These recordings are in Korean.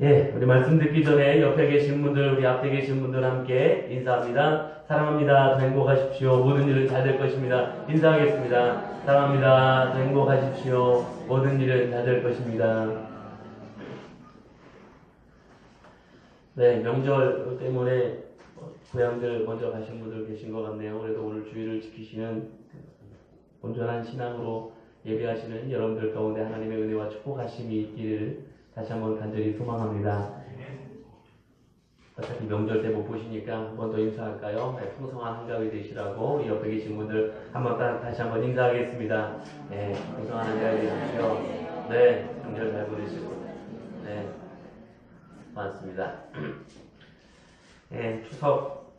예, 우리 말씀 듣기 전에 옆에 계신 분들, 우리 앞에 계신 분들 함께 인사합니다. 사랑합니다. 더 행복하십시오. 모든 일은 잘 될 것입니다. 인사하겠습니다. 사랑합니다. 더 행복하십시오. 모든 일은 잘 될 것입니다. 네, 명절 때문에 고향들 먼저 가신 분들 계신 것 같네요. 그래도 오늘 주일을 지키시는 온전한 신앙으로 예배하시는 여러분들 가운데 하나님의 은혜와 축복하심이 있기를 다시 한번 간절히 소망합니다. 어차피 명절 때 못 보시니까 한 번 더 인사할까요? 네, 풍성한 한가위 되시라고 옆에 계신 분들 다시 한번 인사하겠습니다. 네, 풍성한 한가위 되십시오. 네, 명절 잘 보내시고. 네, 고맙습니다. 네, 추석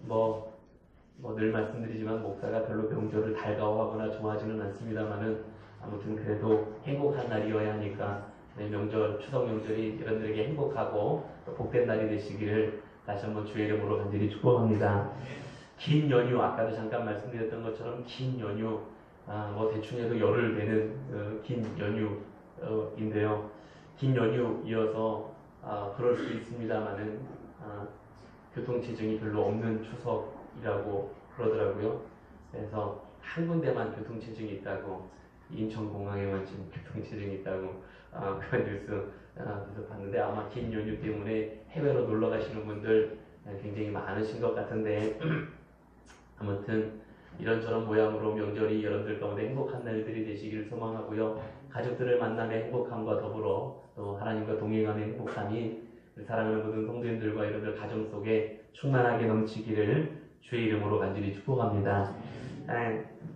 늘 말씀드리지만 목사가 별로 명절을 달가워하거나 좋아하지는 않습니다만은 아무튼 그래도 행복한 날이어야 하니까 네, 추석 명절이 여러분들에게 행복하고 또 복된 날이 되시기를 다시 한번 주의 이름으로 간절히 축복합니다. 긴 연휴, 아까도 잠깐 말씀드렸던 것처럼 긴 연휴, 대충 해도 열흘 되는 긴 연휴인데요. 긴 연휴 이어서 그럴 수 있습니다만은 교통체증이 별로 없는 추석이라고 그러더라고요. 그래서 한 군데만 교통체증이 있다고, 인천공항에만 지금 교통체증이 있다고 그런 뉴스 봤는데 아마 긴 연휴 때문에 해외로 놀러 가시는 분들 굉장히 많으신 것 같은데 아무튼 이런저런 모양으로 명절이 여러분들 가운데 행복한 날들이 되시기를 소망하고요. 가족들을 만남의 행복함과 더불어 또 하나님과 동행하는 행복함이 사랑하는 모든 성도님들과 여러분들 가정 속에 충만하게 넘치기를 주의 이름으로 간절히 축복합니다.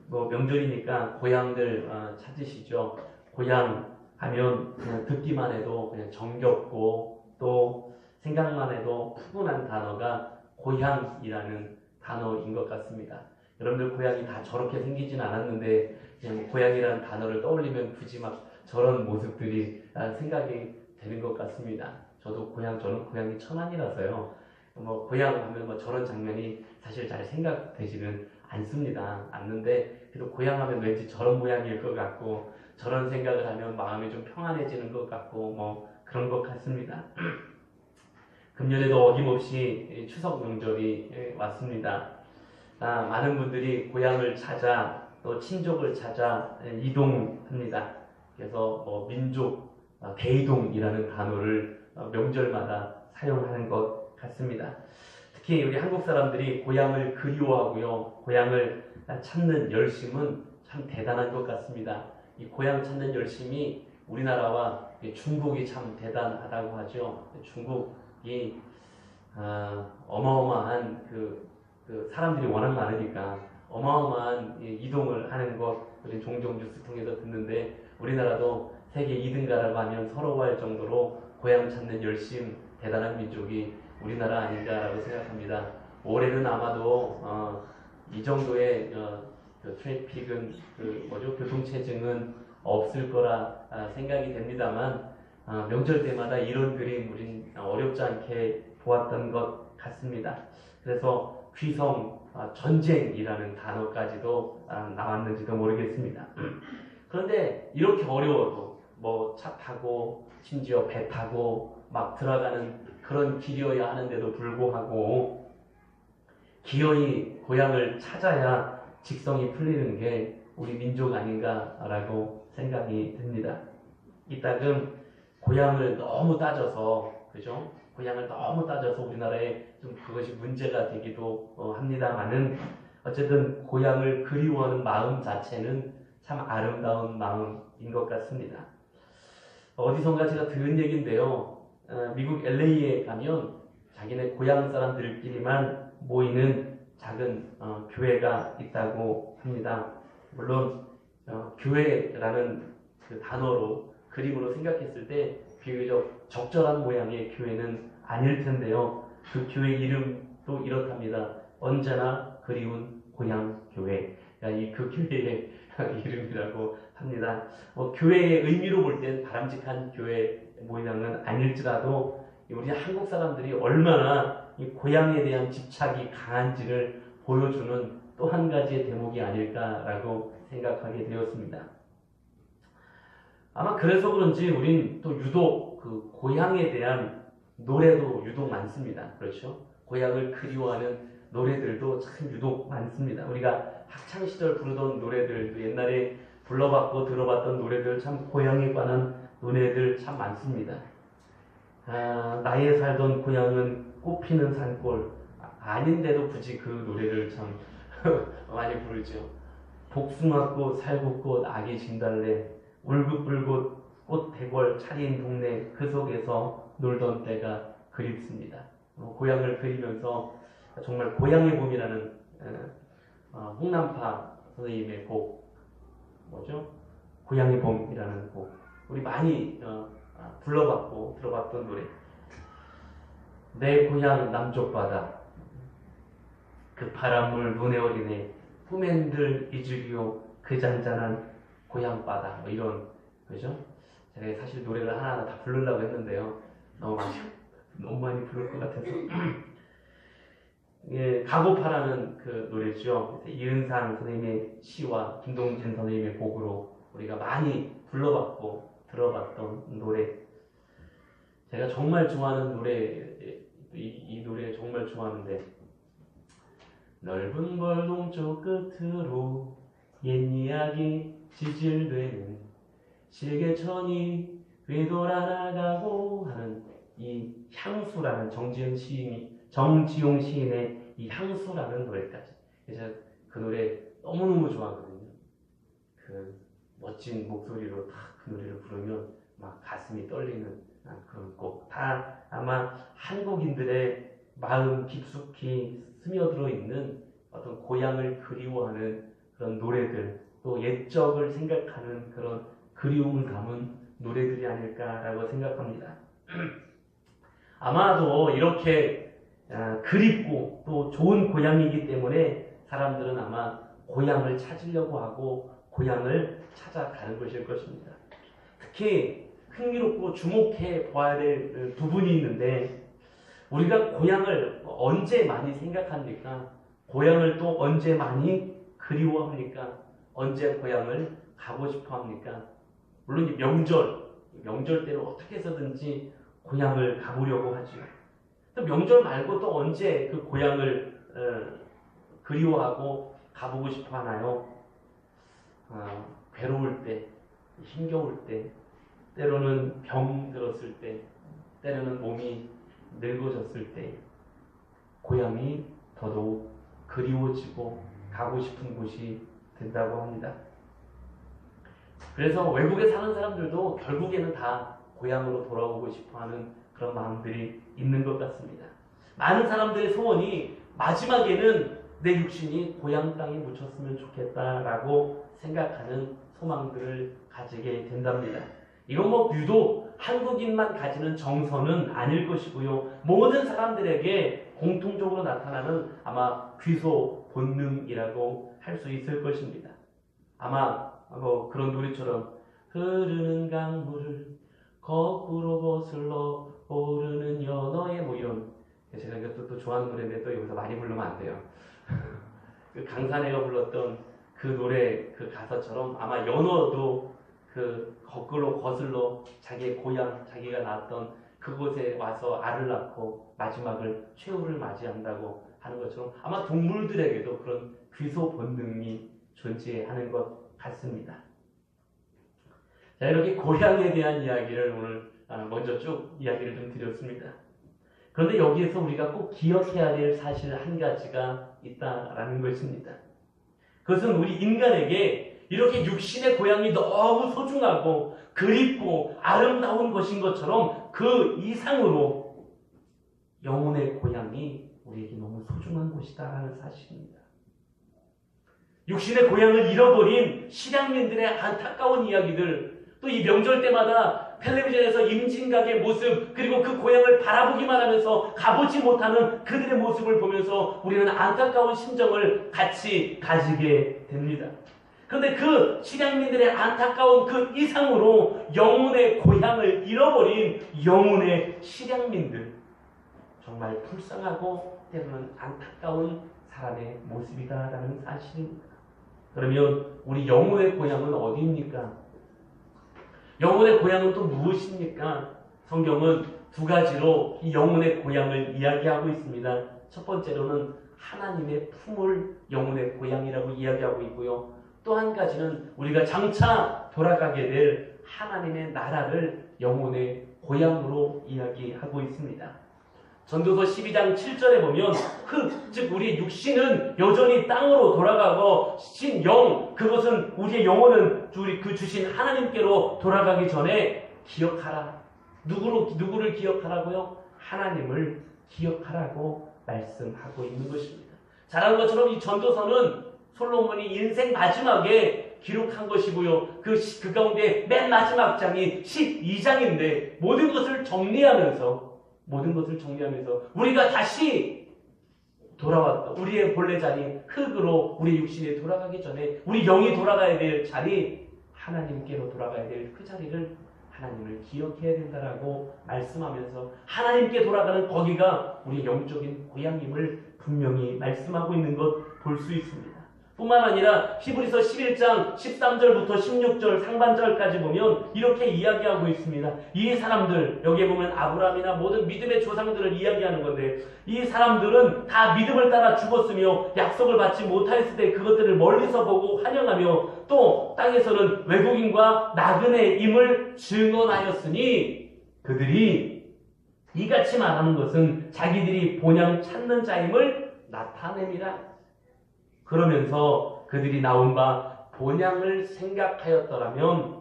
명절이니까 고향들 찾으시죠. 고향 하면 그냥 듣기만 해도 그냥 정겹고 또 생각만 해도 푸근한 단어가 고향이라는 단어인 것 같습니다. 여러분들 고향이 다 저렇게 생기진 않았는데 그냥 고향이라는 단어를 떠올리면 굳이 막 저런 모습들이 생각이 되는 것 같습니다. 저는 고향이 천안이라서요. 고향 하면 저런 장면이 사실 잘 생각되지는 않는데 그래도 고향 하면 왠지 저런 모양일 것 같고 저런 생각을 하면 마음이 좀 평안해지는 것 같고 그런 것 같습니다. 금년에도 어김없이 추석 명절이 왔습니다. 많은 분들이 고향을 찾아 또 친족을 찾아 이동합니다. 그래서 민족 대이동이라는 단어를 명절마다 사용하는 것 같습니다. 특히 우리 한국 사람들이 고향을 그리워하고요, 고향을 찾는 열심은 참 대단한 것 같습니다. 이 고향 찾는 열심이 우리나라와 중국이 참 대단하다고 하죠. 중국이 어마어마한 사람들이 워낙 많으니까 어마어마한 이동을 하는 것 우리 종종 뉴스 통해서 듣는데 우리나라도 세계 2등가라고 하면 서러워할 정도로 고향 찾는 열심 대단한 민족이 우리나라 아닌가라고 생각합니다. 올해는 아마도 이 정도의 트래픽은 교통체증은 없을 거라 생각이 됩니다만 명절 때마다 이런 그림 우린 어렵지 않게 보았던 것 같습니다. 그래서 귀성, 전쟁이라는 단어까지도 나왔는지도 모르겠습니다. 그런데 이렇게 어려워도 차 타고 심지어 배 타고 막 들어가는 그런 길이어야 하는데도 불구하고 기어이 고향을 찾아야 직성이 풀리는 게 우리 민족 아닌가라고 생각이 듭니다. 이따금 고향을 너무 따져서 고향을 너무 따져서 우리나라에 좀 그것이 문제가 되기도 합니다만은 어쨌든 고향을 그리워하는 마음 자체는 참 아름다운 마음인 것 같습니다. 어디선가 제가 들은 얘기인데요. 미국 LA에 가면 자기네 고향 사람들끼리만 모이는 작은 교회가 있다고 합니다. 물론 교회라는 그 단어로 그림으로 생각했을 때 비교적 적절한 모양의 교회는 아닐 텐데요. 그 교회 이름도 이렇답니다. 언제나 그리운 고향 교회. 그 교회의 이름이라고 합니다. 교회의 의미로 볼 땐 바람직한 교회 모양은 아닐지라도 우리 한국 사람들이 얼마나 이 고향에 대한 집착이 강한지를 보여주는 또 한 가지의 대목이 아닐까라고 생각하게 되었습니다. 아마 그래서 그런지 우린 또 유독 그 고향에 대한 노래도 유독 많습니다. 그렇죠? 고향을 그리워하는 노래들도 참 유독 많습니다. 우리가 학창시절 부르던 노래들도 옛날에 불러봤고 들어봤던 노래들 참 고향에 관한 노래들 참 많습니다. 나의 살던 고향은 꽃피는 산골 아닌데도 굳이 그 노래를 참 많이 부르죠. 복숭아꽃, 살구꽃, 아기 진달래, 울긋불긋 꽃 대궐 차린 동네 그 속에서 놀던 때가 그립습니다. 고향을 그리면서 정말 고향의 봄이라는 홍남파 선생님의 곡 뭐죠? 고향의 봄이라는 곡 우리 많이 불러봤고 들어봤던 노래. 내 고향 남쪽 바다 그 바람물 눈에 어리네 꿈엔들 잊으리오 그 잔잔한 고향 바다 뭐 이런 그죠? 제가 사실 노래를 하나하나 다 부르려고 했는데요. 너무 많이 부를 것 같아서 예, 가고파라는 그 노래죠. 이은상 선생님의 시와 김동진 선생님의 곡으로 우리가 많이 불러봤고 들어봤던 노래. 제가 정말 좋아하는 노래, 이 노래 정말 좋아하는데 넓은 벌 동쪽 끝으로 옛 이야기 지질되는 실개천이 되돌아나가고 하는 이 향수라는 정지용 시인의 이 향수라는 노래까지. 그래서 그 노래 너무너무 좋아하거든요. 그 멋진 목소리로 딱 그 노래를 부르면 막 가슴이 떨리는 그런 곡. 다 아마 한국인들의 마음 깊숙이 스며들어 있는 어떤 고향을 그리워하는 그런 노래들, 또 옛적을 생각하는 그런 그리움을 담은 노래들이 아닐까라고 생각합니다. 아마도 이렇게 그립고 또 좋은 고향이기 때문에 사람들은 아마 고향을 찾으려고 하고 고향을 찾아가는 것일 것입니다. 특히 흥미롭고 주목해 보아야 될 부분이 있는데 우리가 고향을 언제 많이 생각합니까? 고향을 또 언제 많이 그리워합니까? 언제 고향을 가고 싶어 합니까? 물론 이 명절 때는 어떻게 해서든지 고향을 가보려고 하죠. 또 명절 말고 또 언제 그 고향을 그리워하고 가보고 싶어 하나요? 괴로울 때, 힘겨울 때, 때로는 병 들었을 때, 때로는 몸이 늙어졌을 때 고향이 더더욱 그리워지고 가고 싶은 곳이 된다고 합니다. 그래서 외국에 사는 사람들도 결국에는 다 고향으로 돌아오고 싶어하는 그런 마음들이 있는 것 같습니다. 많은 사람들의 소원이 마지막에는 내 육신이 고향 땅에 묻혔으면 좋겠다라고 생각하는 소망들을 가지게 된답니다. 이건 뭐 유독 한국인만 가지는 정서는 아닐 것이고요. 모든 사람들에게 공통적으로 나타나는 아마 귀소 본능이라고 할 수 있을 것입니다. 아마 뭐 그런 노래처럼 흐르는 강물을 거꾸로 거슬러 오르는 연어의 뭐 이런 제가 이것도 또 좋아하는 노래인데 또 여기서 많이 부르면 안 돼요. 그 강산해가 불렀던 그 노래 그 가사처럼 아마 연어도 그 거꾸로 거슬러 자기의 고향 자기가 낳았던 그곳에 와서 알을 낳고 마지막을 최후를 맞이한다고 하는 것처럼 아마 동물들에게도 그런 귀소 본능이 존재하는 것 같습니다. 자, 이렇게 고향에 대한 이야기를 오늘 먼저 쭉 이야기를 좀 드렸습니다. 그런데 여기에서 우리가 꼭 기억해야 될 사실 한 가지가 있다라는 것입니다. 그것은 우리 인간에게 이렇게 육신의 고향이 너무 소중하고 그립고 아름다운 것인 것처럼 그 이상으로 영혼의 고향이 우리에게 너무 소중한 곳이다라는 사실입니다. 육신의 고향을 잃어버린 실향민들의 안타까운 이야기들, 또 이 명절 때마다 텔레비전에서 임진각의 모습, 그리고 그 고향을 바라보기만 하면서 가보지 못하는 그들의 모습을 보면서 우리는 안타까운 심정을 같이 가지게 됩니다. 그런데 그 실향민들의 안타까운 그 이상으로 영혼의 고향을 잃어버린 영혼의 실향민들, 정말 불쌍하고 때로는 안타까운 사람의 모습이다라는 사실입니다. 그러면 우리 영혼의 고향은 어디입니까? 영혼의 고향은 또 무엇입니까? 성경은 두 가지로 이 영혼의 고향을 이야기하고 있습니다. 첫 번째로는 하나님의 품을 영혼의 고향이라고 이야기하고 있고요. 또 한 가지는 우리가 장차 돌아가게 될 하나님의 나라를 영혼의 고향으로 이야기하고 있습니다. 전도서 12장 7절에 보면 즉 우리의 육신은 여전히 땅으로 돌아가고 신영, 그것은 우리의 영혼은 그 주신 하나님께로 돌아가기 전에 기억하라. 누구를 기억하라고요? 하나님을 기억하라고 말씀하고 있는 것입니다. 잘한 것처럼 이 전도서는 솔로몬이 인생 마지막에 기록한 것이고요. 그 가운데 맨 마지막 장이 12장인데 모든 것을 정리하면서 우리가 다시 돌아왔다. 우리의 본래 자리 흙으로 우리 육신에 돌아가기 전에 우리 영이 돌아가야 될 자리, 하나님께로 돌아가야 될 그 자리를 하나님을 기억해야 된다라고 말씀하면서 하나님께 돌아가는 거기가 우리의 영적인 고향임을 분명히 말씀하고 있는 것 볼 수 있습니다. 뿐만 아니라 히브리서 11장 13절부터 16절 상반절까지 보면 이렇게 이야기하고 있습니다. 이 사람들, 여기에 보면 아브라함이나 모든 믿음의 조상들을 이야기하는 건데 이 사람들은 다 믿음을 따라 죽었으며 약속을 받지 못하였을 때 그것들을 멀리서 보고 환영하며 또 땅에서는 외국인과 나그네임을 증언하였으니 그들이 이같이 말하는 것은 자기들이 본향 찾는 자임을 나타냅니다. 그러면서 그들이 나온 바 본향을 생각하였더라면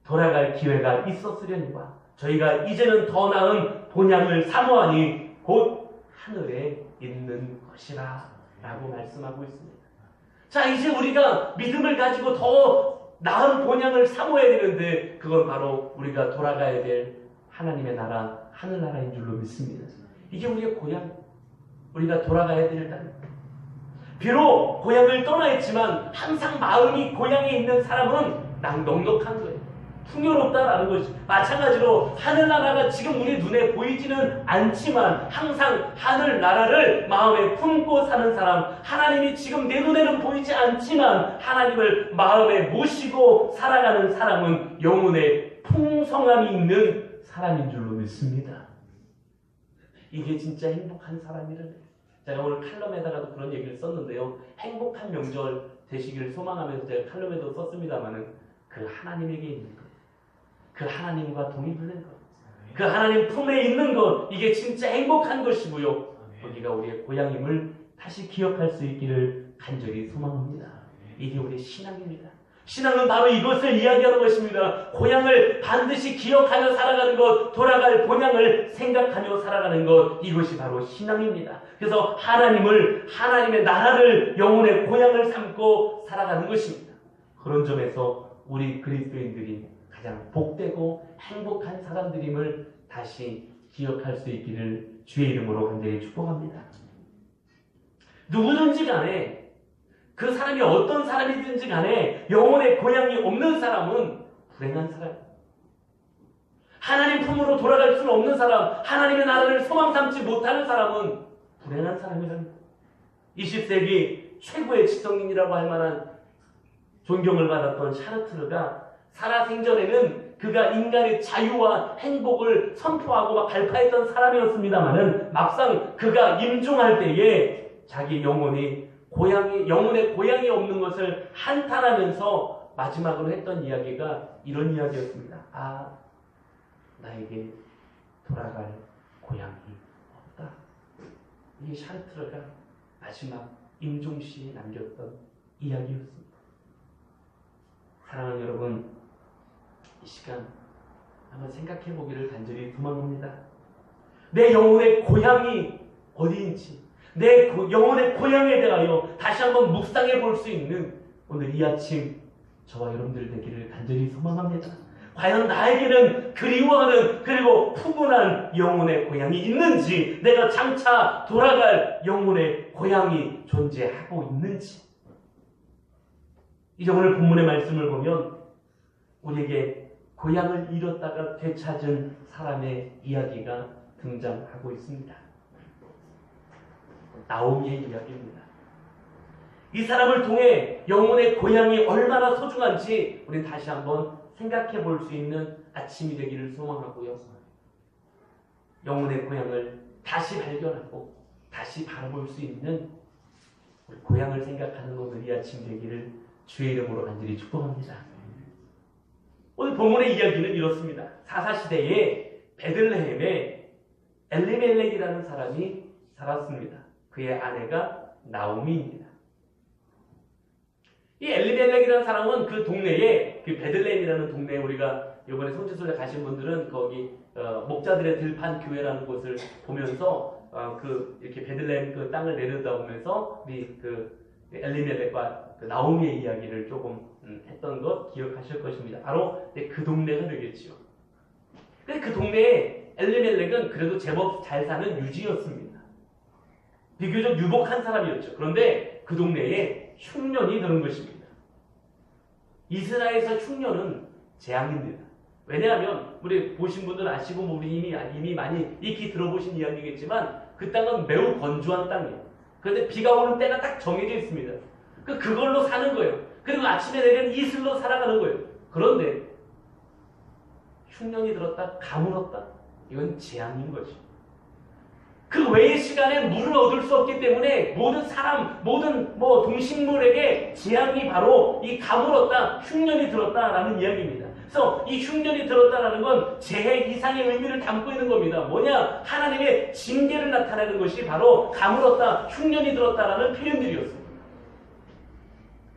돌아갈 기회가 있었으려니와 저희가 이제는 더 나은 본향을 사모하니 곧 하늘에 있는 것이라 라고 말씀하고 있습니다. 자, 이제 우리가 믿음을 가지고 더 나은 본향을 사모해야 되는데 그건 바로 우리가 돌아가야 될 하나님의 나라, 하늘나라인 줄로 믿습니다. 이게 우리의 고향, 우리가 돌아가야 될 땅. 비록 고향을 떠나 있지만 항상 마음이 고향에 있는 사람은 넉넉한 거예요. 풍요롭다라는 것이 마찬가지로 하늘나라가 지금 우리 눈에 보이지는 않지만 항상 하늘나라를 마음에 품고 사는 사람, 하나님이 지금 내 눈에는 보이지 않지만 하나님을 마음에 모시고 살아가는 사람은 영혼의 풍성함이 있는 사람인 줄로 믿습니다. 이게 진짜 행복한 사람이라는 제가 오늘 칼럼에다가도 그런 얘기를 썼는데요. 행복한 명절 되시기를 소망하면서 제가 칼럼에도 썼습니다마는 그 하나님에게 있는 것, 그 하나님과 동의하는 것, 그 하나님 품에 있는 것, 이게 진짜 행복한 것이고요. 거기가 우리의 고향임을 다시 기억할 수 있기를 간절히 소망합니다. 이게 우리의 신앙입니다. 신앙은 바로 이것을 이야기하는 것입니다. 고향을 반드시 기억하며 살아가는 것, 돌아갈 본향을 생각하며 살아가는 것, 이것이 바로 신앙입니다. 그래서 하나님의 나라를 영혼의 고향을 삼고 살아가는 것입니다. 그런 점에서 우리 그리스도인들이 가장 복되고 행복한 사람들임을 다시 기억할 수 있기를 주의 이름으로 간절히 축복합니다. 누구든지 간에 그 사람이 어떤 사람이든지 간에 영혼의 고향이 없는 사람은 불행한 사람. 하나님 품으로 돌아갈 수는 없는 사람, 하나님의 나라를 소망 삼지 못하는 사람은 불행한 사람이랍니다. 20세기 최고의 지성인이라고 할 만한 존경을 받았던 샤르트르가 살아생전에는 그가 인간의 자유와 행복을 선포하고 막 발파했던 사람이었습니다마는 막상 그가 임종할 때에 자기 영혼의 고향이 없는 것을 한탄하면서 마지막으로 했던 이야기가 이런 이야기였습니다. 아, 나에게 돌아갈 고향이 없다. 이게 샤르트르가 마지막 임종시에 남겼던 이야기였습니다. 사랑하는 여러분, 이 시간 한번 생각해 보기를 간절히 소망합니다. 내 영혼의 고향이 어디인지, 내 영혼의 고향에 대하여 다시 한번 묵상해 볼 수 있는 오늘 이 아침 저와 여러분들 되기를 간절히 소망합니다. 과연 나에게는 그리워하는 그리고 푸근한 영혼의 고향이 있는지, 내가 장차 돌아갈 영혼의 고향이 존재하고 있는지. 이제 오늘 본문의 말씀을 보면 우리에게 고향을 잃었다가 되찾은 사람의 이야기가 등장하고 있습니다. 나오미의 이야기입니다. 이 사람을 통해 영혼의 고향이 얼마나 소중한지 우리 다시 한번 생각해 볼 수 있는 아침이 되기를 소망하고요. 영혼의 고향을 다시 발견하고 다시 바라볼 수 있는 우리 고향을 생각하는 오늘 이 아침 되기를 주의 이름으로 간절히 축복합니다. 오늘 본문의 이야기는 이렇습니다. 사사시대에 베들레헴에 엘리멜렉이라는 사람이 살았습니다. 그의 아내가 나오미입니다. 이 엘리멜렉이라는 사람은 그 동네에, 그 베들레헴이라는 동네에, 우리가 이번에 성지순례 가신 분들은 거기 목자들의 들판 교회라는 곳을 보면서 이렇게 베들레헴 그 땅을 내려다보면서 우리 그 엘리멜렉과 그 나오미의 이야기를 조금 했던 것 기억하실 것입니다. 바로 그 동네가 되겠지요. 근데 그 동네에 엘리멜렉은 그래도 제법 잘 사는 유지였습니다. 비교적 유복한 사람이었죠. 그런데 그 동네에 흉년이 드는 것입니다. 이스라엘에서 흉년은 재앙입니다. 왜냐하면 우리 보신 분들 아시고 우리 이미 많이 익히 들어보신 이야기겠지만 그 땅은 매우 건조한 땅이에요. 그런데 비가 오는 때가 딱 정해져 있습니다. 그걸로 사는 거예요. 그리고 아침에 내리는 이슬로 살아가는 거예요. 그런데 흉년이 들었다, 가물었다. 이건 재앙인 거지. 그 외의 시간에 물을 얻을 수 없기 때문에 모든 사람, 모든 동식물에게 재앙이 바로 이 가물었다, 흉년이 들었다라는 이야기입니다. 그래서 이 흉년이 들었다라는 건 재해 이상의 의미를 담고 있는 겁니다. 뭐냐? 하나님의 징계를 나타내는 것이 바로 가물었다, 흉년이 들었다라는 표현들이었습니다.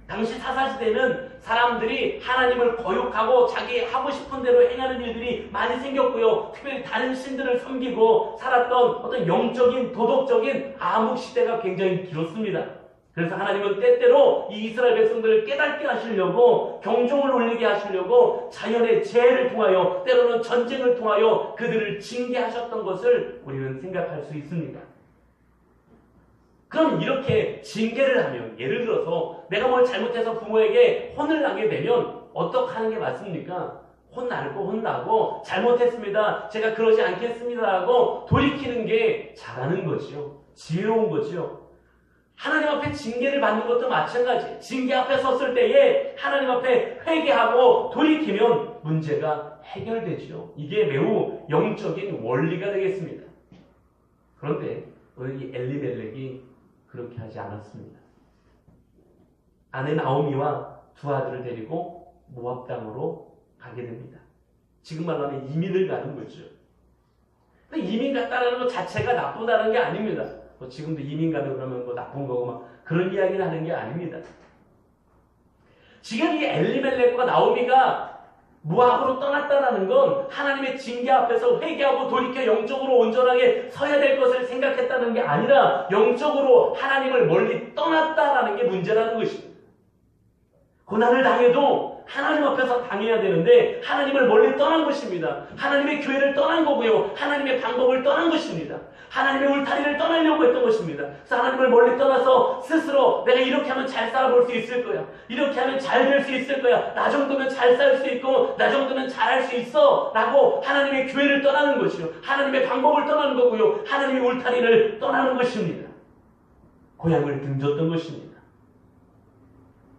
당시 사사시대는 사람들이 하나님을 거역하고 자기 하고 싶은 대로 행하는 일들이 많이 생겼고요. 특별히 다른 신들을 섬기고 살았던 어떤 영적인, 도덕적인 암흑 시대가 굉장히 길었습니다. 그래서 하나님은 때때로 이 이스라엘 백성들을 깨닫게 하시려고, 경종을 울리게 하시려고 자연의 재해를 통하여, 때로는 전쟁을 통하여 그들을 징계하셨던 것을 우리는 생각할 수 있습니다. 그럼 이렇게 징계를 하면, 예를 들어서 내가 뭘 잘못해서 부모에게 혼을 나게 되면 어떻게 하는 게 맞습니까? 혼날 거 혼나고, 잘못했습니다, 제가 그러지 않겠습니다 하고 돌이키는 게 잘하는 거지요. 지혜로운 거지요. 하나님 앞에 징계를 받는 것도 마찬가지. 징계 앞에 섰을 때에 하나님 앞에 회개하고 돌이키면 문제가 해결되지요. 이게 매우 영적인 원리가 되겠습니다. 그런데 오늘 이 엘리멜렉이 그렇게 하지 않았습니다. 아내 나오미와 두 아들을 데리고 모압 땅으로 가게 됩니다. 지금 말하면 이민을 가는 거죠. 근데 이민 갔다는 것 자체가 나쁘다는 게 아닙니다. 지금도 이민 가면 그러면 나쁜 거고 막 그런 이야기를 하는 게 아닙니다. 지금 이 엘리멜렉과 나오미가 모압으로 떠났다라는 건 하나님의 징계 앞에서 회개하고 돌이켜 영적으로 온전하게 서야 될 것을 생각했다는 게 아니라 영적으로 하나님을 멀리 떠났다라는 게 문제라는 것입니다. 고난을 당해도 하나님 앞에서 당해야 되는데 하나님을 멀리 떠난 것입니다. 하나님의 교회를 떠난 거고요. 하나님의 방법을 떠난 것입니다. 하나님의 울타리를 떠나려고 했던 것입니다. 그래서 하나님을 멀리 떠나서 스스로 내가 이렇게 하면 잘 살아볼 수 있을 거야. 이렇게 하면 잘 될 수 있을 거야. 나 정도면 잘 살 수 있고 나 정도면 잘할 수 있어 라고 하나님의 교회를 떠나는 것이요. 하나님의 방법을 떠나는 거고요. 하나님의 울타리를 떠나는 것입니다. 고향을 등졌던 것입니다.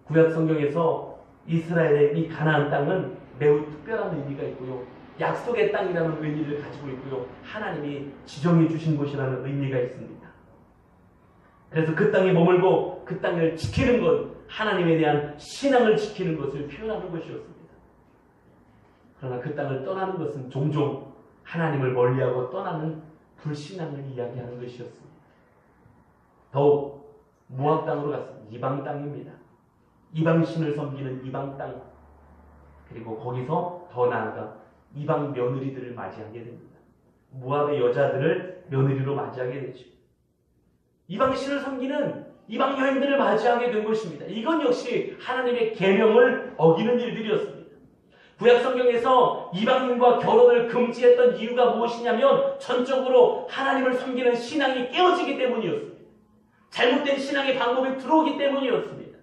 구약 성경에서 이스라엘의 이 가나안 땅은 매우 특별한 의미가 있고요. 약속의 땅이라는 의미를 가지고 있고요. 하나님이 지정해 주신 곳이라는 의미가 있습니다. 그래서 그 땅에 머물고 그 땅을 지키는 것, 하나님에 대한 신앙을 지키는 것을 표현하는 것이었습니다. 그러나 그 땅을 떠나는 것은 종종 하나님을 멀리하고 떠나는 불신앙을 이야기하는 것이었습니다. 더욱 모압 땅으로 갔습니다. 이방 땅입니다. 이방신을 섬기는 이방 땅, 그리고 거기서 더 나아가 이방 며느리들을 맞이하게 됩니다. 모압의 여자들을 며느리로 맞이하게 되죠. 이방신을 섬기는 이방 여인들을 맞이하게 된 것입니다. 이건 역시 하나님의 계명을 어기는 일들이었습니다. 구약 성경에서 이방인과 결혼을 금지했던 이유가 무엇이냐면 전적으로 하나님을 섬기는 신앙이 깨어지기 때문이었습니다. 잘못된 신앙의 방법이 들어오기 때문이었습니다.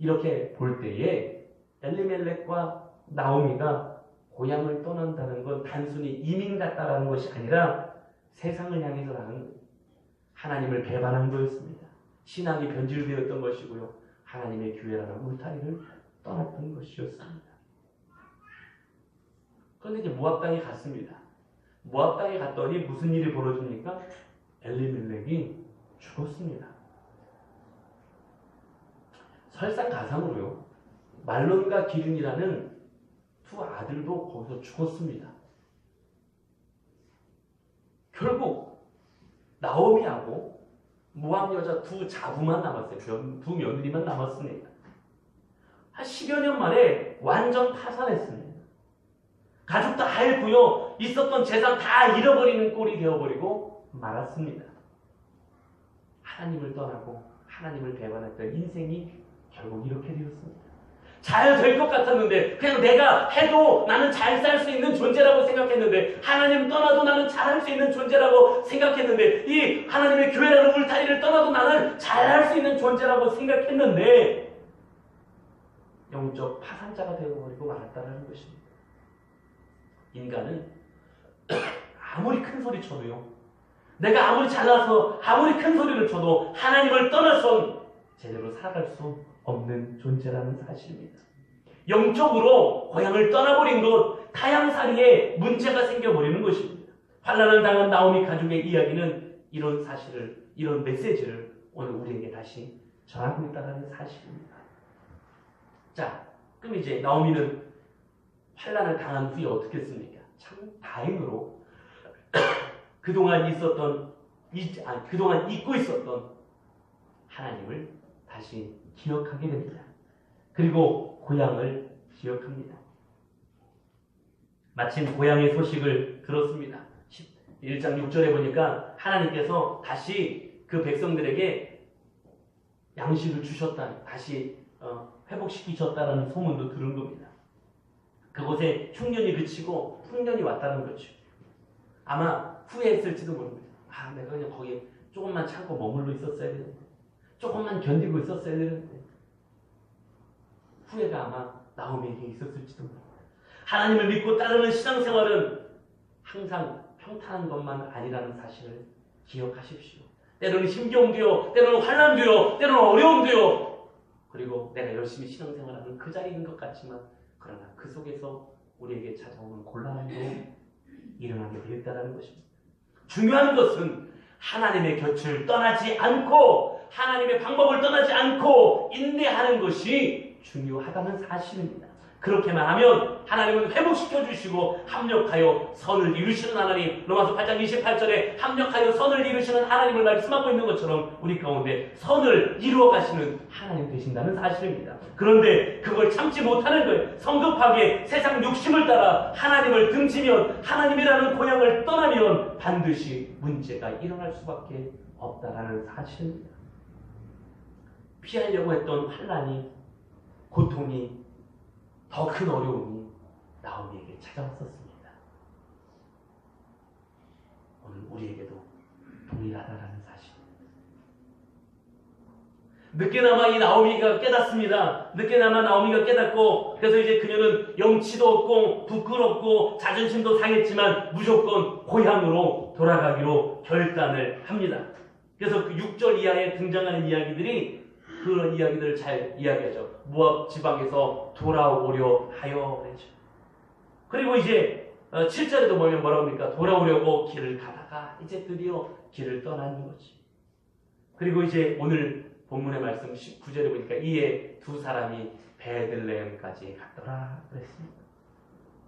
이렇게 볼 때에 엘리멜렉과 나오미가 고향을 떠난다는 건 단순히 이민 갔다라는 것이 아니라 세상을 향해서 나는 하나님을 배반한 거였습니다. 신앙이 변질되었던 것이고요. 하나님의 교회라는 울타리를 떠났던 것이었습니다. 그런데 이제 모압 땅에 갔습니다. 모압 땅에 갔더니 무슨 일이 벌어집니까? 엘리멜렉이 죽었습니다. 설상가상으로요. 말론과 기륜이라는 두 아들도 거기서 죽었습니다. 결국 나오미하고 모압 여자 두 자부만 남았어요. 두 며느리만 남았습니다. 한 10여 년 만에 완전 파산했습니다. 가족 다 잃고요. 있었던 재산 다 잃어버리는 꼴이 되어버리고 말았습니다. 하나님을 떠나고 하나님을 배반했던 인생이 결국 이렇게 되었습니다. 잘 될 것 같았는데 그냥 내가 해도 나는 잘 살 수 있는 존재라고 생각했는데 하나님 떠나도 나는 잘할 수 있는 존재라고 생각했는데 이 하나님의 교회라는 울타리를 떠나도 나는 잘할 수 있는 존재라고 생각했는데 영적 파산자가 되어버리고 말았다는 것입니다. 인간은 아무리 큰 소리 쳐도요. 내가 아무리 잘나서 아무리 큰 소리를 쳐도 하나님을 떠나선 제대로 살아갈 수 없는 존재라는 사실입니다. 영적으로 고향을 떠나버린 것, 타향살이에 문제가 생겨버리는 것입니다. 환난을 당한 나오미 가족의 이야기는 이런 사실을, 이런 메시지를 오늘 우리에게 다시 전하고 있다는 사실입니다. 자, 그럼 이제 나오미는 환난을 당한 후에 어떻게 했습니까? 참 다행으로 그동안 잊고 있었던 하나님을 다시 기억하게 됩니다. 그리고 고향을 기억합니다. 마침 고향의 소식을 들었습니다. 1장 6절에 보니까 하나님께서 다시 그 백성들에게 양식을 주셨다. 다시 회복시키셨다는 소문도 들은 겁니다. 그곳에 흉년이 그치고 풍년이 왔다는 거죠. 아마 후회했을지도 모릅니다. 내가 그냥 거기에 조금만 참고 머물러 있었어야 되는데, 조금만 견디고 있었어야 되는데. 후회가 아마 나오미에게 있었을지도 모릅니다. 하나님을 믿고 따르는 신앙생활은 항상 평탄한 것만 아니라는 사실을 기억하십시오. 때로는 힘겨움도요, 때로는 환난도요, 때로는 어려움도요. 그리고 내가 열심히 신앙생활하는 그 자리인 것 같지만 그러나 그 속에서 우리에게 찾아오는 곤란함도 일어나게 되었다는 것입니다. 중요한 것은 하나님의 곁을 떠나지 않고 하나님의 방법을 떠나지 않고 인내하는 것이 중요하다는 사실입니다. 그렇게만 하면 하나님은 회복시켜 주시고 합력하여 선을 이루시는 하나님, 로마서 8장 28절에 합력하여 선을 이루시는 하나님을 말씀하고 있는 것처럼 우리 가운데 선을 이루어 가시는 하나님 되신다는 사실입니다. 그런데 그걸 참지 못하는 거예요. 성급하게 세상 욕심을 따라 하나님을 등지면, 하나님이라는 고향을 떠나면 반드시 문제가 일어날 수밖에 없다라는 사실입니다. 피하려고 했던 환난이, 고통이, 더 큰 어려움이 나오미에게 찾아왔었습니다. 오늘 우리에게도 동일하다라는 사실입니다. 늦게나마 이 나오미가 깨닫습니다. 늦게나마 나오미가 깨닫고, 그래서 이제 그녀는 영치도 없고 부끄럽고 자존심도 상했지만 무조건 고향으로 돌아가기로 결단을 합니다. 그래서 그 6절 이하에 등장하는 이야기들이 그런 이야기들을 잘 이야기하죠. 모압 지방에서 돌아오려 하여 그랬죠. 그리고 이제 7절에도 보면 뭐라고 합니까? 돌아오려고 길을 가다가 이제 드디어 길을 떠나는 거지. 그리고 이제 오늘 본문의 말씀 19절에 보니까 이에 두 사람이 베들레헴까지 갔더라 그랬습니다.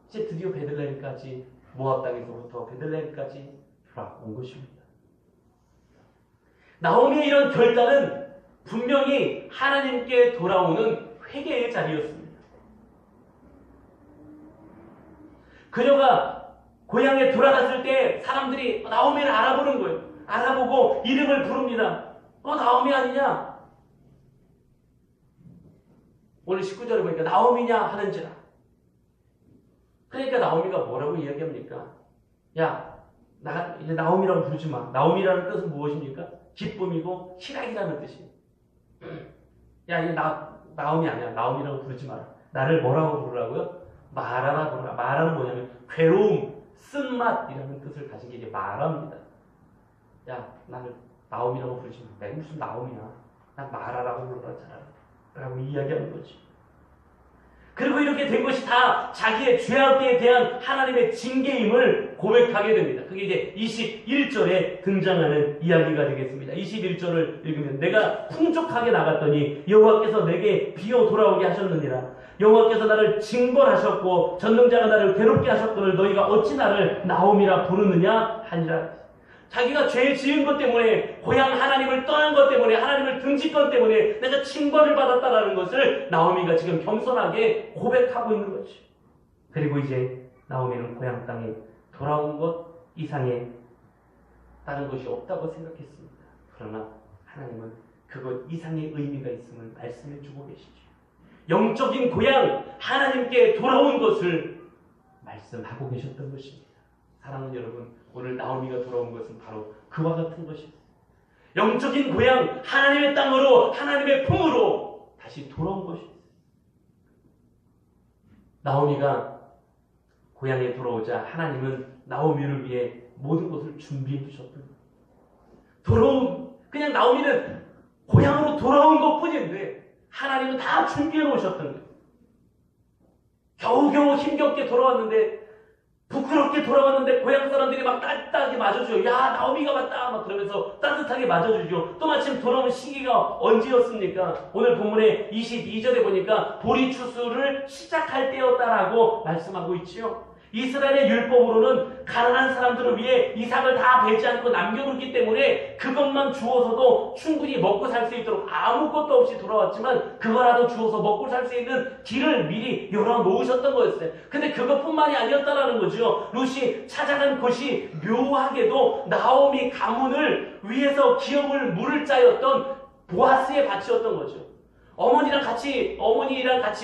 이제 드디어 베들레헴까지, 모압 땅에서부터 베들레헴까지 돌아온 것입니다. 나오미의 이런 결단은 분명히 하나님께 돌아오는 회개의 자리였습니다. 그녀가 고향에 돌아갔을 때 사람들이 나오미를 알아보는 거예요. 알아보고 이름을 부릅니다. 나오미 아니냐? 오늘 19절에 보니까 나오미냐 하는지라. 그러니까 나오미가 뭐라고 이야기합니까? 야, 이제 나오미라고 부르지 마. 나오미라는 뜻은 무엇입니까? 기쁨이고 희락이라는 뜻이에요. 야, 이제 나오미 아니야. 나오미라고 부르지 마라. 나를 뭐라고 부르라고요? 마라라 부르라. 마라는 뭐냐면 괴로움, 쓴맛이라는 뜻을 가진 게 이제 마라입니다. 야, 나를 나오미라고 부르지 마. 내가 무슨 나오미야. 난 마라라고 불러라. 라고 이야기하는 거지. 그리고 이렇게 된 것이 다 자기의 죄악에 대한 하나님의 징계임을 고백하게 됩니다. 그게 이제 21절에 등장하는 이야기가 되겠습니다. 21절을 읽으면 내가 풍족하게 나갔더니 여호와께서 내게 비어 돌아오게 하셨느니라. 여호와께서 나를 징벌하셨고 전능자가 나를 괴롭게 하셨거늘 너희가 어찌 나를 나옴이라 부르느냐 하니라. 자기가 죄 지은 것 때문에, 고향 하나님을 떠난 것 때문에, 하나님을 등짓건 때문에 내가 징벌을 받았다라는 것을 나오미가 지금 겸손하게 고백하고 있는 거죠. 그리고 이제 나오미는 고향 땅에 돌아온 것 이상의 다른 것이 없다고 생각했습니다. 그러나 하나님은 그것 이상의 의미가 있음을 말씀해 주고 계시죠. 영적인 고향 하나님께 돌아온 것을 말씀하고 계셨던 것입니다. 사랑하는 여러분, 오늘 나오미가 돌아온 것은 바로 그와 같은 것입니다. 영적인 고향 하나님의 땅으로, 하나님의 품으로 다시 돌아온 것입니다. 나오미가 고향에 돌아오자 하나님은 나오미를 위해 모든 것을 준비해 주셨던 거예요. 그냥 나오미는 고향으로 돌아온 것뿐인데 하나님은 다 준비해 놓으셨던 거예요. 겨우겨우 힘겹게 돌아왔는데, 부끄럽게 돌아왔는데 고향 사람들이 막 따뜻하게 맞아줘요. 야, 나오미가 왔다 막 그러면서 따뜻하게 맞아주죠. 또 마침 돌아오는 시기가 언제였습니까? 오늘 본문의 22절에 보니까 보리 추수를 시작할 때였다라고 말씀하고 있지요. 이스라엘의 율법으로는 가난한 사람들을 위해 이삭을 다 베지 않고 남겨놓기 때문에 그것만 주어서도 충분히 먹고 살 수 있도록 아무것도 없이 돌아왔지만 그거라도 주어서 먹고 살 수 있는 길을 미리 열어놓으셨던 거였어요. 근데 그것뿐만이 아니었다라는 거죠. 룻이 찾아간 곳이 묘하게도 나오미 가문을 위해서 기업을 물을 짜였던 보아스의 밭이었던 거죠. 어머니랑 같이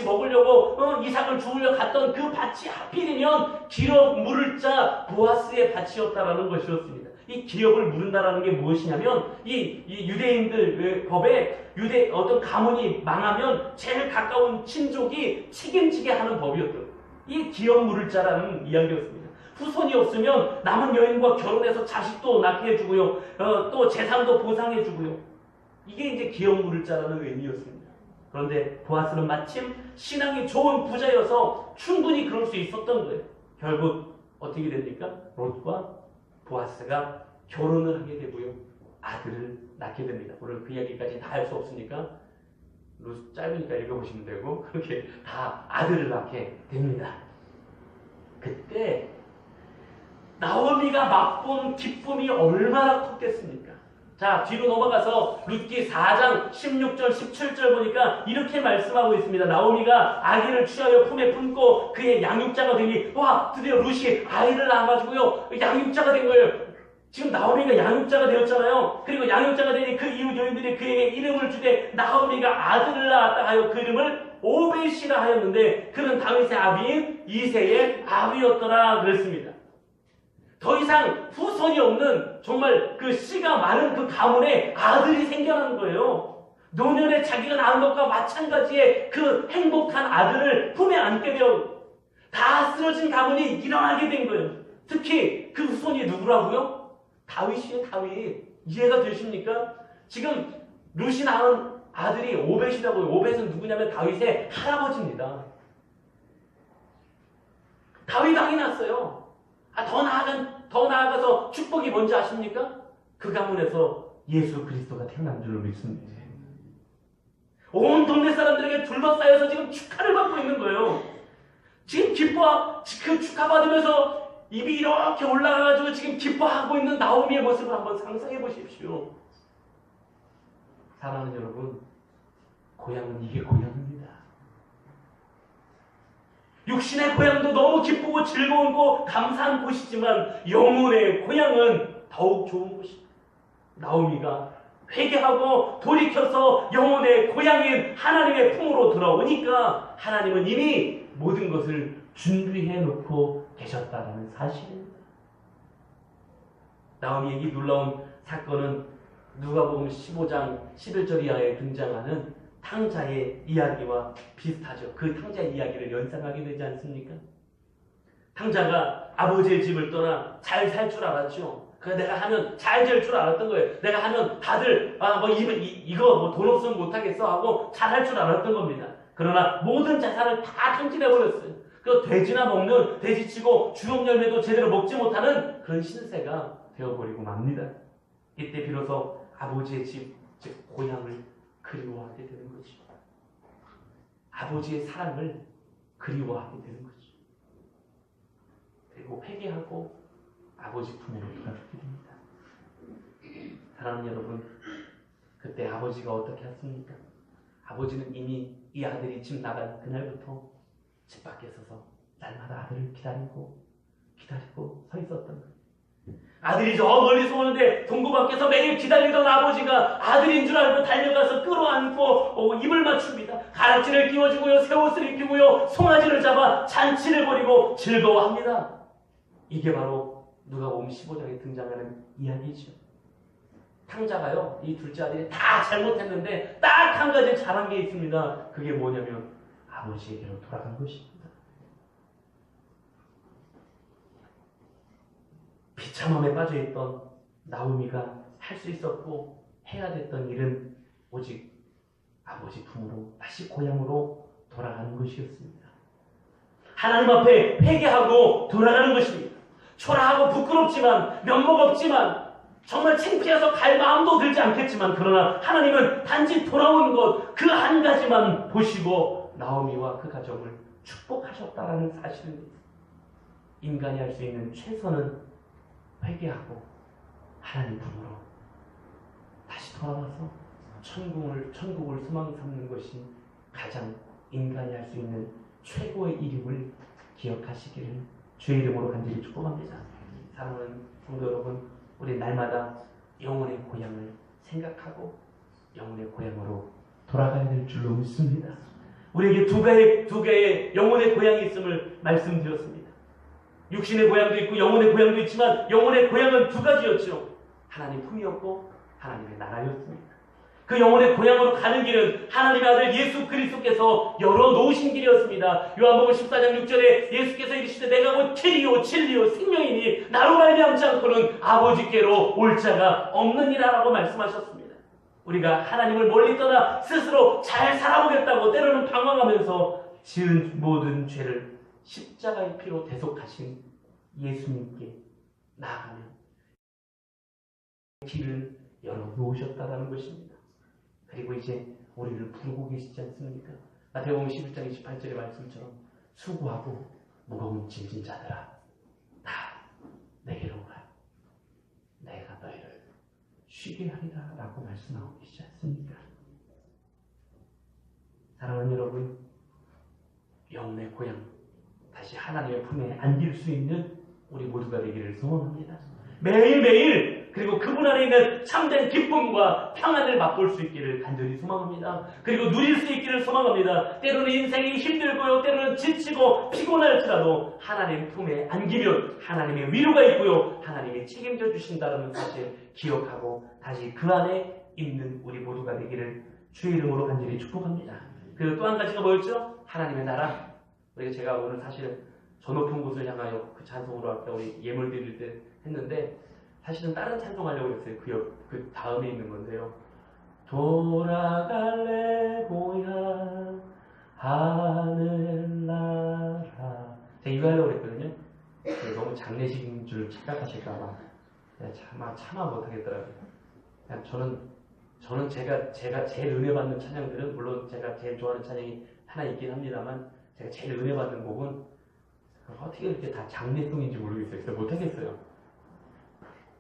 먹으려고 이삭을 주우려 갔던 그 밭이 하필이면 기업 물을 짜 보아스의 밭이었다라는 것이었습니다. 이 기업을 물은다라는 게 무엇이냐면 이 유대인들 법에 어떤 가문이 망하면 제일 가까운 친족이 책임지게 하는 법이었던 거예요. 이 기업 물을 짜라는 이야기였습니다. 후손이 없으면 남은 여인과 결혼해서 자식도 낳게 해주고요, 또 재산도 보상해주고요. 이게 이제 기업 물을 짜라는 의미였습니다. 그런데 보아스는 마침 신앙이 좋은 부자여서 충분히 그럴 수 있었던 거예요. 결국 어떻게 됩니까? 롯과 보아스가 결혼을 하게 되고요, 아들을 낳게 됩니다. 오늘 그 이야기까지 다 할 수 없으니까 롯 짧으니까 읽어보시면 되고, 그렇게 다 아들을 낳게 됩니다. 그때 나오미가 맛본 기쁨이 얼마나 컸겠습니까? 자, 뒤로 넘어가서 룻기 4장 16절 17절 보니까 이렇게 말씀하고 있습니다. 나오미가 아기를 취하여 품에 품고 그의 양육자가 되니, 와, 드디어 룻이 아이를 낳아가지고요 양육자가 된 거예요. 지금 나오미가 양육자가 되었잖아요. 그리고 양육자가 되니 그 이웃 여인들이 그에게 이름을 주되 나오미가 아들을 낳았다 하여 그 이름을 오벳이라 하였는데 그는 다윗의 아비인 이새의 아비였더라 그랬습니다. 더 이상 후손이 없는 정말 그 씨가 많은 그 가문에 아들이 생겨난 거예요. 노년에 자기가 낳은 것과 마찬가지의 그 행복한 아들을 품에 안게 되어 다 쓰러진 가문이 일어나게 된 거예요. 특히 그 후손이 누구라고요? 다윗이에요, 다윗. 이해가 되십니까? 지금 룻이 낳은 아들이 오벳이라고요. 오벳은 누구냐면 다윗의 할아버지입니다. 다윗 왕이 났어요. 더 나아가서 축복이 뭔지 아십니까? 그 가문에서 예수 그리스도가 태어난 줄로 믿습니다. 온 동네 사람들에게 둘러싸여서 지금 축하를 받고 있는 거예요. 지금 그 축하받으면서 입이 이렇게 올라가가지고 지금 기뻐하고 있는 나오미의 모습을 한번 상상해 보십시오. 사랑하는 여러분, 고향은 이게 고향입니다. 육신의 고향도 너무 기쁘고 즐거운 감사한 곳이지만 영혼의 고향은 더욱 좋은 곳입니다. 나오미가 회개하고 돌이켜서 영혼의 고향인 하나님의 품으로 돌아오니까 하나님은 이미 모든 것을 준비해 놓고 계셨다는 사실입니다. 나오미의 이 놀라운 사건은 누가복음 15장 11절 이하에 등장하는 탕자의 이야기와 비슷하죠. 그 탕자의 이야기를 연상하게 되지 않습니까? 탕자가 아버지의 집을 떠나 잘 살 줄 알았죠. 내가 하면 잘 될 줄 알았던 거예요. 내가 하면 다들 이거 돈 없으면 못하겠어 하고 잘 할 줄 알았던 겁니다. 그러나 모든 자산을 다 탕진해버렸어요. 그 돼지나 먹는 돼지치고 주옥 열매도 제대로 먹지 못하는 그런 신세가 되어버리고 맙니다. 이때 비로소 아버지의 집, 즉 고향을 그리워하게 되는 거죠. 아버지의 사랑을 그리워하게 되는 거죠. 그리고 회개하고 아버지 품으로 돌아가게 됩니다. 사랑하는 여러분, 그때 아버지가 어떻게 했습니까? 아버지는 이미 이 아들이 집 나간 그날부터 집 밖에 서서 날마다 아들을 기다리고 서 있었던 거예요. 아들이 저 멀리서 오는데 동구 밖에서 매일 기다리던 아버지가 아들인 줄 알고 달려가서 끌어안고 입을 맞춥니다. 가락지를 끼워주고요, 새 옷을 입히고요, 송아지를 잡아 잔치를 벌이고 즐거워합니다. 이게 바로 누가복음 15장에 등장하는 이야기죠. 탕자가요, 이 둘째 아들이 다 잘못했는데 딱 한 가지 잘한 게 있습니다. 그게 뭐냐면 아버지에게로 돌아간 것입니다. 비참함에 빠져있던 나오미가 할 수 있었고 해야 됐던 일은 오직 아버지 품으로 다시 고향으로 돌아가는 것이었습니다. 하나님 앞에 회개하고 돌아가는 것입니다. 초라하고 부끄럽지만 면목 없지만 정말 창피해서 갈 마음도 들지 않겠지만 그러나 하나님은 단지 돌아온 것 그 한 가지만 보시고 나오미와 그 가정을 축복하셨다라는 사실입니다. 인간이 할 수 있는 최선은 회개하고 하나님 품으로 다시 돌아와서 천국을 소망 삼는 것이 가장 인간이 할 수 있는 최고의 일임을 기억하시기를 주의 이름으로 간절히 축복합니다. 사랑하는 성도 여러분, 우리 날마다 영혼의 고향을 생각하고 영혼의 고향으로 돌아가야 될 줄로 믿습니다. 우리에게 두 개의 영혼의 고향이 있음을 말씀드렸습니다. 육신의 고향도 있고 영혼의 고향도 있지만 영혼의 고향은 두 가지였죠. 하나님 품이었고 하나님의 나라였습니다. 그 영혼의 고향으로 가는 길은 하나님의 아들 예수 그리스도께서 열어놓으신 길이었습니다. 요한복음 14장 6절에 예수께서 이르시되 내가 곧 길이요 진리요 생명이니 나로 말미암지 않고는 아버지께로 올 자가 없느니라라고 말씀하셨습니다. 우리가 하나님을 멀리 떠나 스스로 잘 살아보겠다고 때로는 방황하면서 지은 모든 죄를 십자가의 피로 대속하신 예수님께 나아가면 길을 열어놓으셨다는 것입니다. 그리고 이제 우리를 부르고 계시지 않습니까? 마태복음 11장 28절의 말씀처럼 수고하고 무거운 짐진 자들아 다 내게로 오라. 내가 너희를 쉬게 하리라 라고 말씀하고 계시지 않습니까? 사랑하는 여러분, 영혼의 고향 다시 하나님의 품에 안길 수 있는 우리 모두가 되기를 소원합니다. 매일매일 그리고 그분 안에 있는 참된 기쁨과 평안을 맛볼 수 있기를 간절히 소망합니다. 그리고 누릴 수 있기를 소망합니다. 때로는 인생이 힘들고요, 때로는 지치고 피곤할지라도 하나님 품에 안기면 하나님의 위로가 있고요, 하나님이 책임져 주신다는 사실 기억하고 다시 그 안에 있는 우리 모두가 되기를 주의 이름으로 간절히 축복합니다. 그리고 또 한 가지가 뭐였죠? 하나님의 나라. 제가 오늘 사실 저 높은 곳을 향하여 그 찬송으로 아까 우리 예물 드릴 때 했는데 사실은 다른 찬송하려고 했어요. 그 다음에 있는 건데요. 돌아갈래 고향 하늘나라. 제가 이거 하려고 했거든요. 너무 장례식인 줄 착각하실까봐 차마 못하겠더라고요. 저는 제가 제일 은혜 받는 찬양들은 물론 제가 제일 좋아하는 찬양이 하나 있긴 합니다만 제가 제일 은혜 받는 곡은 어떻게 이렇게 다 장례송인지 모르겠어요. 그래서 못하겠어요.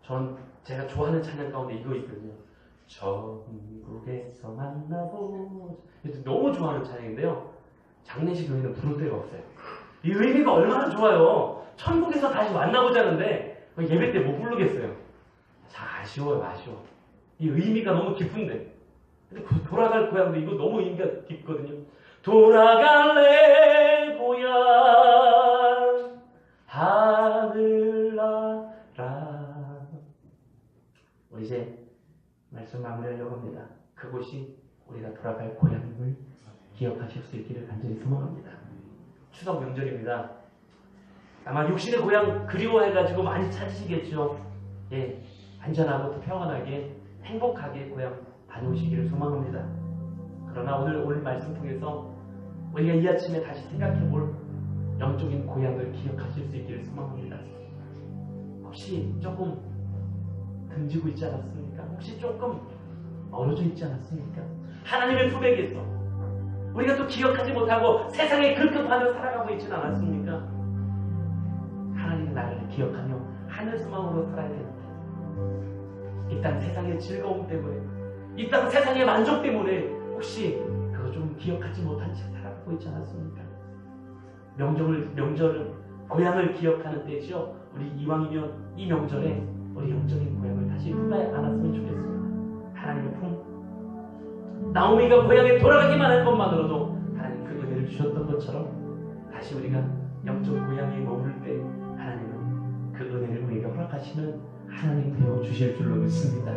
전 제가 좋아하는 찬양 가운데 이거 있거든요. 천국에서 만나보. 너무 좋아하는 찬양인데요. 장례식 교회는 부를 데가 없어요. 이 의미가 얼마나 좋아요. 천국에서 다시 만나보자는데 예배 때 못 부르겠어요. 참 아쉬워요. 이 의미가 너무 깊은데. 근데 돌아갈 고향도 이거 너무 의미가 깊거든요. 돌아갈래 고향 하늘나라. 이제 말씀 마무리하려고 합니다. 그곳이 우리가 돌아갈 고향임을 기억하실 수 있기를 간절히 소망합니다. 추석 명절입니다. 아마 육신의 고향 그리워해가지고 많이 찾으시겠죠. 예, 안전하고 평안하게 행복하게 고향 다녀오시기를 소망합니다. 그러나 오늘 말씀 통해서 우리가 이 아침에 다시 생각해볼 영적인 고향을 기억하실 수 있기를 소망합니다. 혹시 조금 등지고 있지 않았습니까? 혹시 조금 멀어져 있지 않았습니까? 하나님의 품에게서 우리가 또 기억하지 못하고 세상에 급급하며 살아가고 있지는 않았습니까? 하나님의 나라를 기억하며 하늘 소망으로 살아야 되는데 이 땅 세상의 즐거움 때문에 이 땅 세상의 만족 때문에 혹시 그거 좀 기억하지 못한 채 살아가고 있지 않았습니까? 명절은 고향을 기억하는 때죠. 우리 이왕이면 이 명절에 우리 영적인 고향을 다시 품에 안았으면 좋겠습니다. 하나님의 품. 나오미가 고향에 돌아가기만 할 것만으로도 하나님 그 은혜를 주셨던 것처럼 다시 우리가 영적 고향에 머물 때 하나님은 그 은혜를 우리에게 허락하시는 하나님 되어 주실 줄로 믿습니다.